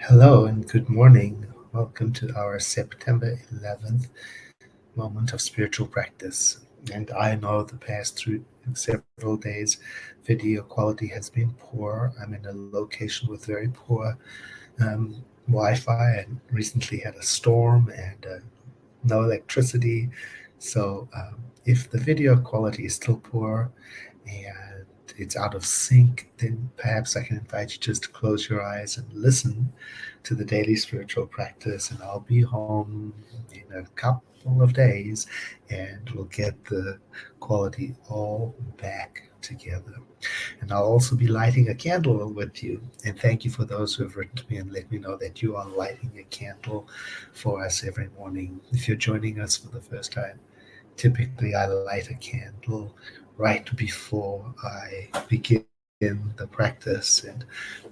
Hello and good morning. Welcome to our September 11th moment of spiritual practice. And I know the past through several days, video quality has been poor. I'm in a location with very poor Wi Fi and recently had a storm and no electricity. So if the video quality is still poor and it's out of sync, then perhaps I can invite you just to close your eyes and listen to the daily spiritual practice. And I'll be home in a couple of days and we'll get the quality all back together. And I'll also be lighting a candle with you. And thank you for those who have written to me and let me know that you are lighting a candle for us every morning. If you're joining us for the first time, typically I light a candle right before I begin the practice. And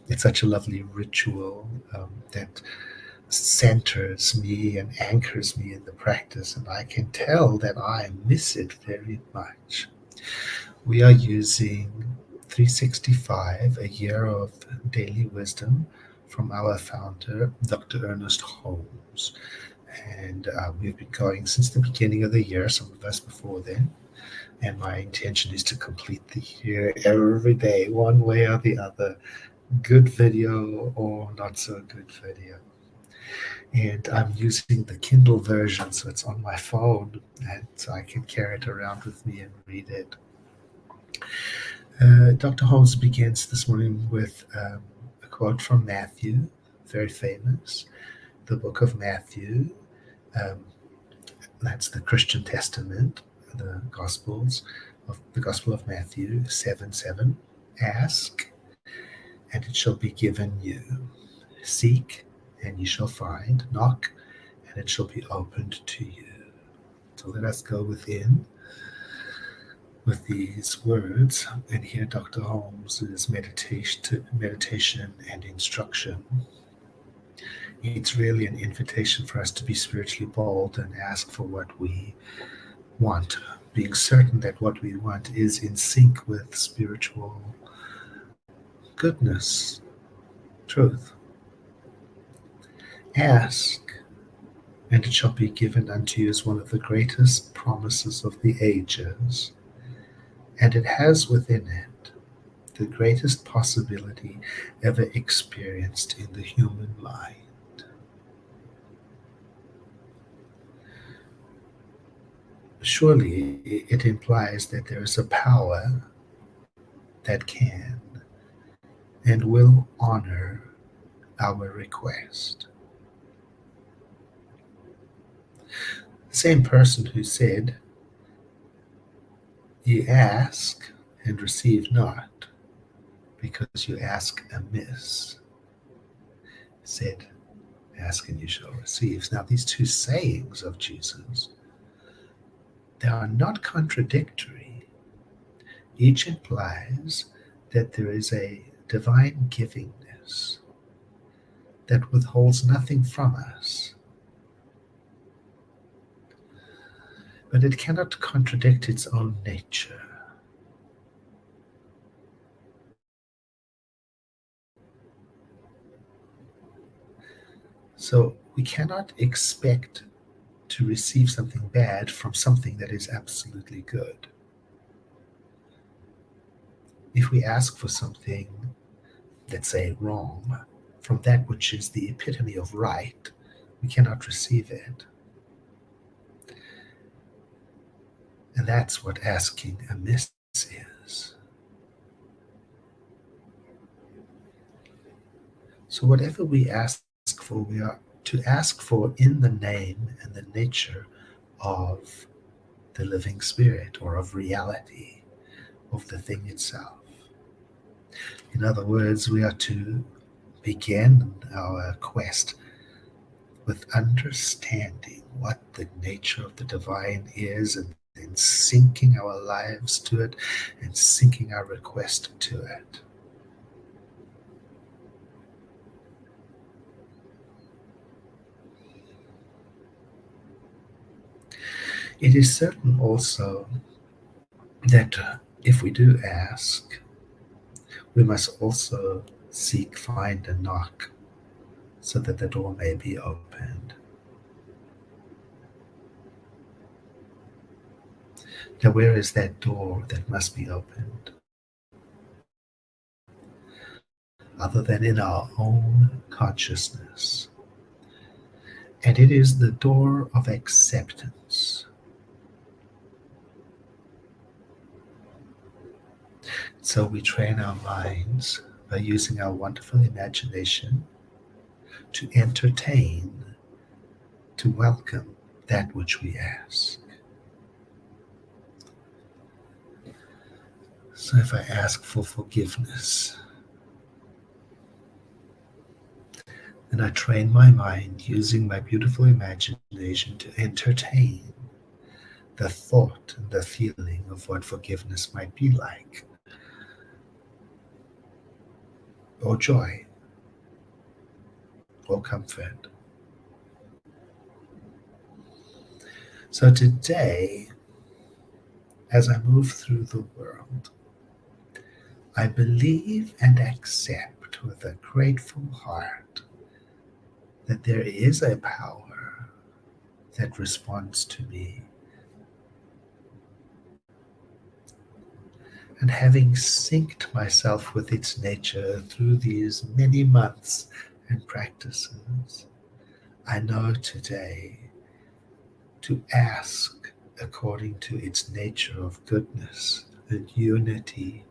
it's such a lovely ritual that centers me and anchors me in the practice. And I can tell that I miss it very much. We are using 365, a year of daily wisdom from our founder, Dr. Ernest Holmes. And we've been going since the beginning of the year, some of us before then. And my intention is to complete the year every day, one way or the other, good video or not so good video. And I'm using the Kindle version, so it's on my phone, and so I can carry it around with me and read it. Dr. Holmes begins this morning with a quote from Matthew, very famous, the book of Matthew. Um, that's the Christian Testament, the Gospels of the Gospel of Matthew 7:7. Ask, and it shall be given you. Seek, and you shall find. Knock, and it shall be opened to you. So let us go within with these words and hear Dr. Holmes's meditation and instruction. It's really an invitation for us to be spiritually bold and ask for what we want, being certain that what we want is in sync with spiritual goodness, truth. Ask, and it shall be given unto you is one of the greatest promises of the ages, and it has within it the greatest possibility ever experienced in the human mind. Surely it implies that there is a power that can and will honor our request. The same person who said, "Ye ask and receive not, because you ask amiss," said, "Ask and you shall receive." Now, these two sayings of Jesus, they are not contradictory. Each implies that there is a divine givingness that withholds nothing from us. But it cannot contradict its own nature. So we cannot expect to receive something bad from something that is absolutely good. If we ask for something, let's say wrong, from that which is the epitome of right, we cannot receive it. And that's what asking amiss is. So whatever we ask for, we are to ask for in the name and the nature of the living spirit or of reality, of the thing itself. In other words, we are to begin our quest with understanding what the nature of the divine is, and then sinking our lives to it and sinking our request to it. It is certain also that if we do ask, we must also seek, find, and knock. so that the door may be opened. Now, where is that door that must be opened? Other than in our own consciousness. And it is the door of acceptance. So we train our minds by using our wonderful imagination to entertain, to welcome that which we ask. So if I ask for forgiveness, then I train my mind using my beautiful imagination to entertain the thought and the feeling of what forgiveness might be like, or joy, or comfort. So today, as I move through the world, I believe and accept with a grateful heart that there is a power that responds to me. And having synced myself with its nature through these many months and practices, I know today to ask according to its nature of goodness and unity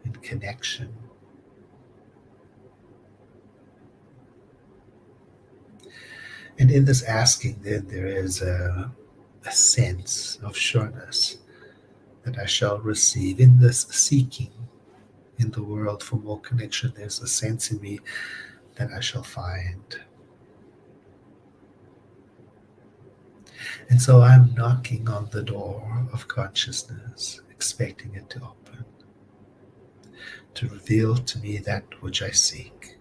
and connection. And in this asking, then there is a sense of sureness that I shall receive. In this seeking in the world for more connection, there's a sense in me that I shall find. And so I'm knocking on the door of consciousness, expecting it to open, to reveal to me that which I seek.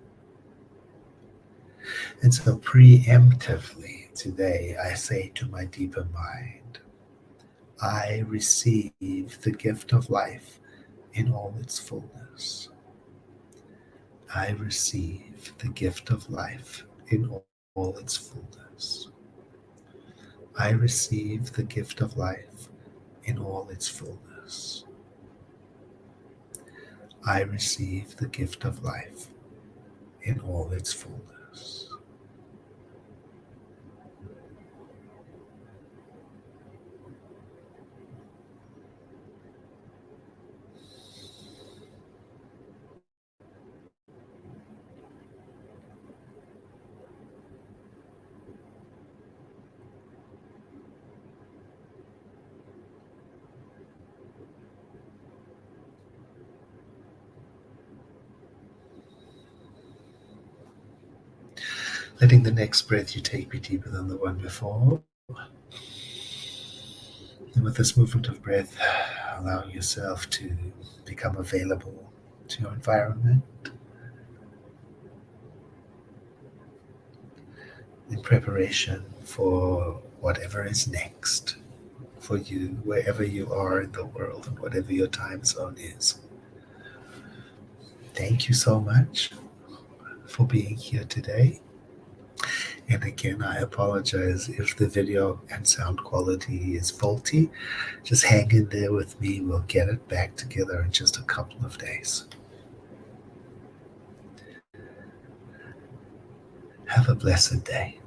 And so preemptively today, I say to my deeper mind, I receive the gift of life in all its fullness. I receive the gift of life in all its fullness. I receive the gift of life in all its fullness. I receive the gift of life in all its fullness. Letting the next breath you take be deeper than the one before. And with this movement of breath, allowing yourself to become available to your environment in preparation for whatever is next for you, wherever you are in the world and whatever your time zone is. Thank you so much for being here today. And again, I apologize if the video and sound quality is faulty. Just hang in there with me. We'll get it back together in just a couple of days. Have a blessed day.